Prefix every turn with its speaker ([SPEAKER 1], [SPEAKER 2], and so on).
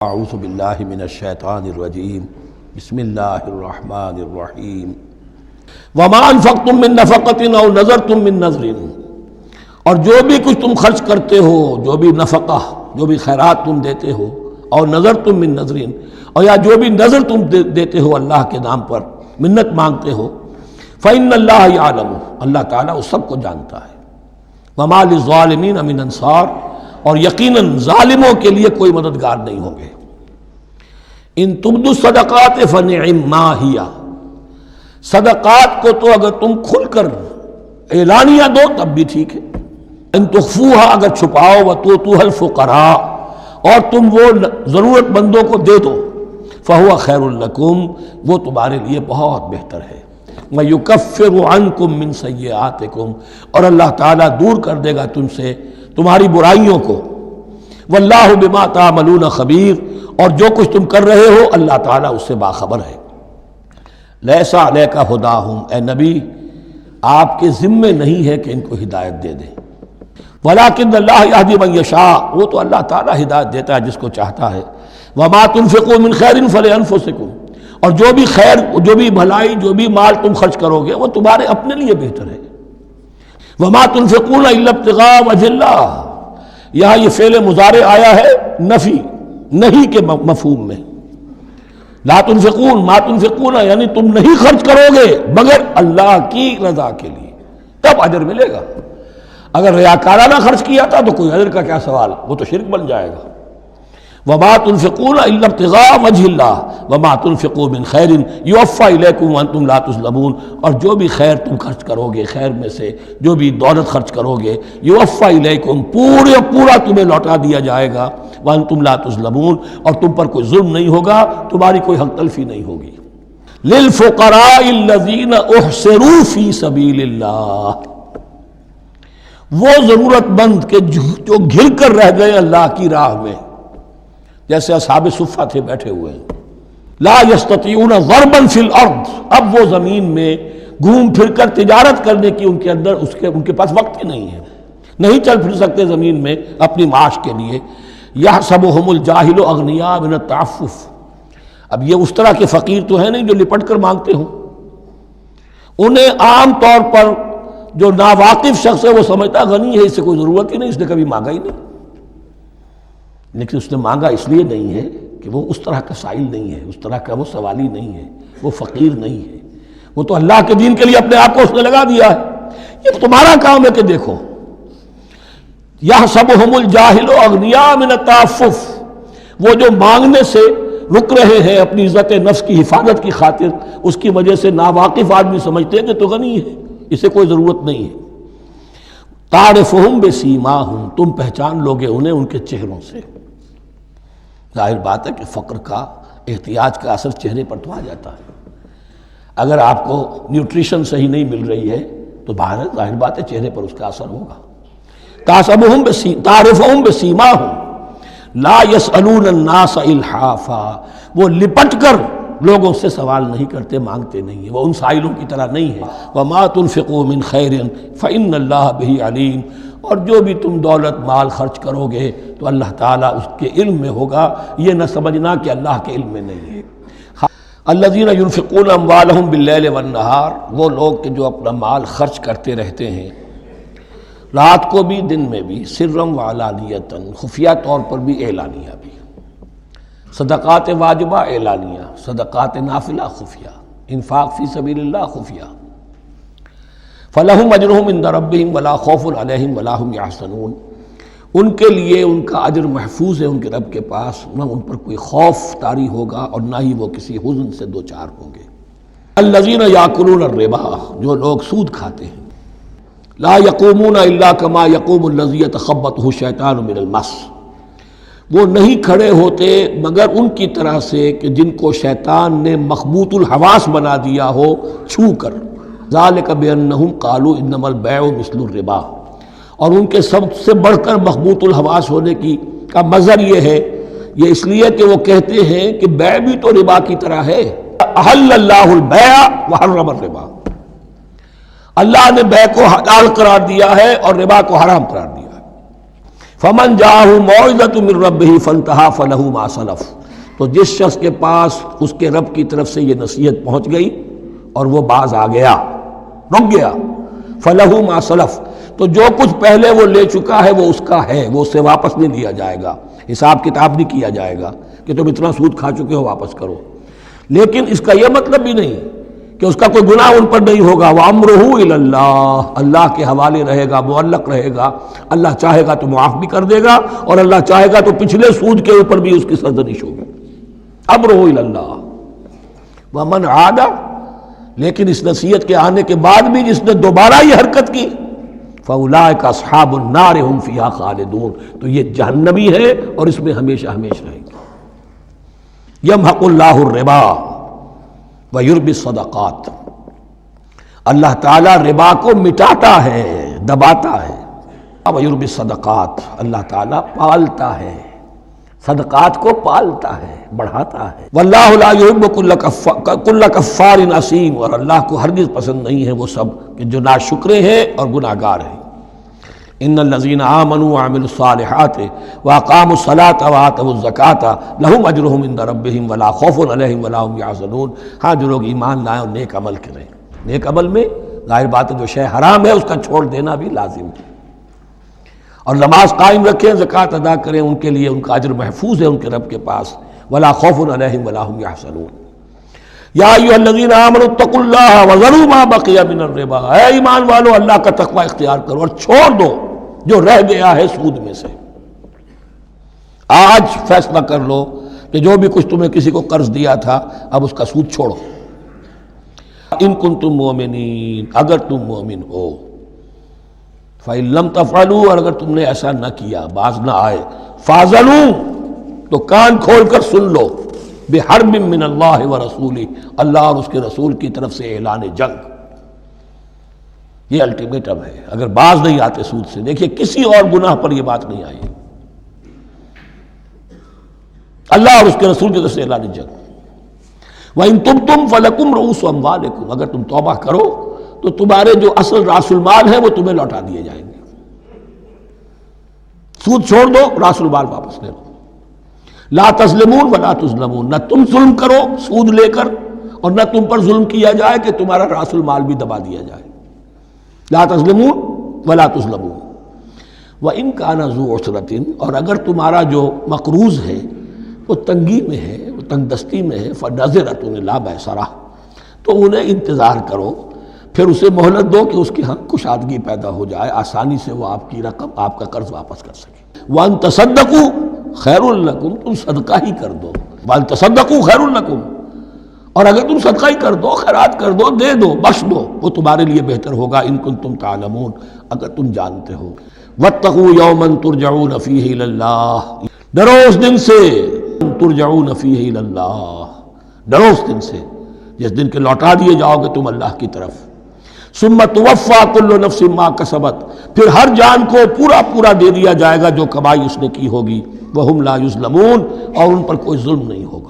[SPEAKER 1] اعوذ باللہ من الشیطان الرجیم بسم اللہ الرحمن الرحیم وما انفقتم من نفقۃ او نذرتم من نذر، اور جو بھی کچھ تم خرچ کرتے ہو، جو بھی نفقہ، جو بھی خیرات تم دیتے ہو، اور نذرتم من نذر، اور یا جو بھی نذر تم دیتے ہو اللہ کے نام پر، منت مانگتے ہو، فإن اللہ یعلم، اللہ تعالیٰ اس سب کو جانتا ہے، وما للظالمین من انصار، اور یقیناً ظالموں کے لیے کوئی مددگار نہیں ہوں گے۔ ان تبدوا الصدقات فنعم ما ہی، صدقات کو تو اگر تم کھل کر اعلانیہ دو تب بھی ٹھیک ہے، ان تخفوها، اگر چھپاؤ، وتؤتوها الفقراء، اور تم وہ ضرورت مندوں کو دے دو، فهو خیر لکم، وہ تمہارے لیے بہت بہتر ہے، وَيُكَفِّرُ عَنْكُم مِّن سَيِّئَاتِكُم، اور اللہ تعالیٰ دور کر دے گا تم سے تمہاری برائیوں کو، واللہ بما تعملون خبیر، اور جو کچھ تم کر رہے ہو اللہ تعالیٰ اس سے باخبر ہے۔ لیس علیک ھداھم، اے نبی آپ کے ذمے نہیں ہے کہ ان کو ہدایت دے دیں، ولکن اللہ یہدی من یشاء، وہ تو اللہ تعالیٰ ہدایت دیتا ہے جس کو چاہتا ہے، وما تنفقوا من خیر فلانفسکم، اور جو بھی خیر، جو بھی بھلائی، جو بھی مال تم خرچ کرو گے وہ تمہارے اپنے لیے بہتر ہے۔ وما تنفقون الا ابتغاء وجہ اللہ، یہاں یہ فعل مضارع آیا ہے نفی، نہیں کے مفہوم میں، لا تنفقون، ما تنفقون، یعنی تم نہیں خرچ کرو گے مگر اللہ کی رضا کے لیے، تب اجر ملے گا۔ اگر ریاکارانہ خرچ کیا تھا تو کوئی اجر کا کیا سوال، وہ تو شرک بن جائے گا۔ وما تنفقون الا ابتغاء وجہ اللہ وما تنفقوا من خیر یوفی الیکم وانتم لا تظلمون، اور جو بھی خیر تم خرچ کرو گے، خیر میں سے جو بھی دولت خرچ کرو گے، یوفی الیکم، پورا تمہیں لوٹا دیا جائے گا، وانتم لا تظلمون، اور تم پر کوئی ظلم نہیں ہوگا، تمہاری کوئی حق تلفی نہیں ہوگی۔ للفقراء الذین احصروا فی سبیل اللہ، وہ ضرورت مند کہ جو گھر کر رہ گئے اللہ کی راہ میں، جیسے اصحاب صفہ تھے بیٹھے ہوئے ہیں، لا یستطیعون ضربا فی الارض، اب وہ زمین میں گھوم پھر کر تجارت کرنے کی ان کے اندر ان کے پاس وقت ہی نہیں ہے، نہیں چل پھر سکتے زمین میں اپنی معاش کے لیے۔ یحسبهم الجاہل اغنیاء من التعفف، اب یہ اس طرح کے فقیر تو ہیں نہیں جو لپٹ کر مانگتے ہوں، انہیں عام طور پر جو ناواقف شخص ہے وہ سمجھتا غنی ہے، اس سے کوئی ضرورت ہی نہیں، اس نے کبھی مانگا ہی نہیں، لیکن اس نے مانگا اس لیے نہیں ہے کہ وہ اس طرح کا سائل نہیں ہے، اس طرح کا وہ سوالی نہیں ہے، وہ فقیر نہیں ہے، وہ تو اللہ کے دین کے لیے اپنے آپ کو اس نے لگا دیا ہے۔ یہ تمہارا کام ہے کہ دیکھو، یحسبهم الجاہل اغنیاء من التعفف، وہ جو مانگنے سے رک رہے ہیں اپنی عزت نفس کی حفاظت کی خاطر، اس کی وجہ سے ناواقف آدمی سمجھتے ہیں کہ تو غنی ہے، اسے کوئی ضرورت نہیں ہے۔ تعرفهم بسیماہم، تم پہچان لوگے انہیں ان کے چہروں سے۔ ظاہر بات ہے کہ فقر کا، احتیاج کا اثر چہرے پر تو آ جاتا ہے، اگر آپ کو نیوٹریشن صحیح نہیں مل رہی ہے تو باہر ظاہر بات ہے چہرے پر اس کا اثر ہوگا۔ تعرفهم بسیماہم لا یسألون الناس الحافا، وہ لپٹ کر لوگوں سے سوال نہیں کرتے، مانگتے نہیں ہیں، وہ ان سائلوں کی طرح نہیں ہے۔ وما تنفقوا من خیر فإن اللہ بہ علیم، اور جو بھی تم دولت مال خرچ کرو گے تو اللہ تعالیٰ اس کے علم میں ہوگا، یہ نہ سمجھنا کہ اللہ کے علم میں نہیں ہے۔ الذین ينفقون اموالهم باللیل والنہار، وہ لوگ کہ جو اپنا مال خرچ کرتے رہتے ہیں رات کو بھی دن میں بھی، سرًا وعلانیۃً، خفیہ طور پر بھی اعلانیہ بھی، صدقات واجبہ اعلانیہ، صدقات نافلہ خفیہ، انفاق فی سبیل اللہ خفیہ۔ فلہم اجرہم عند ربہم ولا خوف علیہم ولا ہم یحزنون، ان کے لیے ان کا اجر محفوظ ہے ان کے رب کے پاس، نہ ان پر کوئی خوف طاری ہوگا اور نہ ہی وہ کسی حزن سے دوچار ہوں گے۔ الذین یاکلون الربا، جو لوگ سود کھاتے ہیں، لا یقومون الا کما یقوم الذی یتخبطہ الشیطان من المس، وہ نہیں کھڑے ہوتے مگر ان کی طرح سے کہ جن کو شیطان نے مخبوط الحواس بنا دیا ہو چھو کر۔ ذالک بانہم قالوا انما البیع مثل الربا، اور ان کے سب سے بڑھ کر مخبوط الحواس ہونے کا مظہر یہ ہے، یہ اس لیے کہ وہ کہتے ہیں کہ بیع بھی تو ربا کی طرح ہے۔ احل اللہ البیع وحرم الربا، اللہ نے بیع کو حلال قرار دیا ہے اور ربا کو حرام قرار دیا ہے۔ فمن جاءہ موعظۃ من ربہ فانتہی فلہ ما سلف، تو جس شخص کے پاس اس کے رب کی طرف سے یہ نصیحت پہنچ گئی اور وہ باز آ گیا، رک گیا، فلہ ما سلف، تو جو کچھ پہلے وہ لے چکا ہے وہ اس کا ہے، وہ اس سے واپس نہیں لیا جائے گا، حساب کتاب نہیں کیا جائے گا کہ تم اتنا سود کھا چکے ہو واپس کرو۔ لیکن اس کا یہ مطلب بھی نہیں کہ اس کا کوئی گناہ ان پر نہیں ہوگا، وَأَمْرُهُ إِلَى اللَّهِ، اللہ کے حوالے رہے گا، معلق رہے گا، اللہ چاہے گا تو معاف بھی کر دے گا اور اللہ چاہے گا تو پچھلے سود کے اوپر بھی اس کی سرزنش ہوگی۔ أَمْرُهُ إِلَى اللَّهِ وَمَنْ عَادَ، لیکن اس نصیحت کے آنے کے بعد بھی جس نے دوبارہ یہ حرکت کی فَأُولَٰئِكَ أَصْحَابُ النَّارِ هُمْ فِيهَا خَالِدُونَ، تو یہ جہنمی ہے اور اس میں ہمیشہ ہمیشہ رہیں گے۔ يَمْحَقُ اللَّهُ الرِّبَا وَيُرْبِي الصَّدَقَاتِ، اللہ تعالیٰ ربا کو مٹاتا ہے، دباتا ہے، وَيُرْبِي الصَّدَقَاتِ، اللہ تعالیٰ پالتا ہے، صدقات کو پالتا ہے، بڑھاتا ہے۔ وَاللَّهُ لَا يُحِبُّ كُلَّ كَفَّارٍ أَثِيمٍ، اور اللہ کو ہرگز پسند نہیں ہے وہ سب کہ جو ناشکرے ہیں اور گناہ گار ہیں۔ ان الذين آمنوا وعملوا الصالحات واقاموا الصلاة وآتوا الزكاة لهم اجرهم عند ربهم ولا خوف عليهم ولا هم يحزنون، ہاں جو لوگ ایمان لائیں اور نیک عمل کریں، نیک عمل میں ظاہر بات ہے جو شے حرام ہے اس کا چھوڑ دینا بھی لازم ہے، اور نماز قائم رکھیں، زکوٰۃ ادا کریں، ان کے لیے ان کا اجر محفوظ ہے ان کے رب کے پاس، ولا خوف علیہم ولا هم يحزنون۔ یا ایھا الذین آمنوا اتقوا اللہ وذروا ما بقی من الربا، اے ایمان والو اللہ کا تقوی اختیار کرو اور چھوڑ دو جو رہ گیا ہے سود میں سے۔ آج فیصلہ کر لو کہ جو بھی کچھ تمہیں کسی کو قرض دیا تھا اب اس کا سود چھوڑو۔ ان کنتم مؤمنین، اگر تم مومن ہو، فإن لم تفعلوا، اور اگر تم نے ایسا نہ کیا، باز نہ آئے، فاذنوا، تو کان کھول کر سن لو، بحرب من اللہ ورسولہ، اللہ اور اس کے رسول کی طرف سے اعلان جنگ۔ یہ الٹیمیٹم ہے، اگر باز نہیں آتے سود سے۔ دیکھیے کسی اور گناہ پر یہ بات نہیں آئی، اللہ اور اس کے رسول کی طرف سے اعلان جنگ۔ وَإِن تُبْتُمْ فَلَكُمْ رُءُوسُ أَمْوَالِكُمْ، اگر تم توبہ کرو تو تمہارے جو اصل راس المال ہے وہ تمہیں لوٹا دیے جائیں گے۔ سود چھوڑ دو، راس المال واپس لے لو۔ لا تظلمون ولا تظلمون، نہ تم ظلم کرو سود لے کر اور نہ تم پر ظلم کیا جائے کہ تمہارا راس المال بھی دبا دیا جائے۔ لا تظلمون ولا تظلمون۔ وَإِن كَانَ ذُو عُسْرَةٍ، اور اگر تمہارا جو مقروض ہے وہ تنگی میں ہے، وہ تنگ دستی میں ہے، فَنَظِرَةٌ إِلَىٰ مَيْسَرَةٍ، تو انہیں انتظار کرو، پھر اسے مہلت دو کہ اس کی ہاں کشادگی پیدا ہو جائے، آسانی سے وہ آپ کی رقم، آپ کا قرض واپس کر سکے۔ وَأَن تَصَدَّقُوا خَيْرٌ لَكُمْ، تم صدقہ ہی کر دو۔ وَأَن تَصَدَّقُوا خَيْرٌ لَكُمْ، اور اگر تم صدقہ ہی کر دو، خیرات کر دو، دے دو، بخش دو، وہ تمہارے لیے بہتر ہوگا، ان کنتم تعلمون، اگر تم جانتے ہو۔ واتقوا یوما ترجعون فیہ الی اللہ، ڈرو اس دن سے، ترجعون فیہ الی اللہ، ڈرو اس دن سے جس دن کے لوٹا دیے جاؤ گے تم اللہ کی طرف۔ ثم توفی کل نفس ما کسبت، پھر ہر جان کو پورا پورا دے دیا جائے گا جو کمائی اس نے کی ہوگی، وہم لا یظلمون، اور ان پر کوئی ظلم نہیں ہوگا۔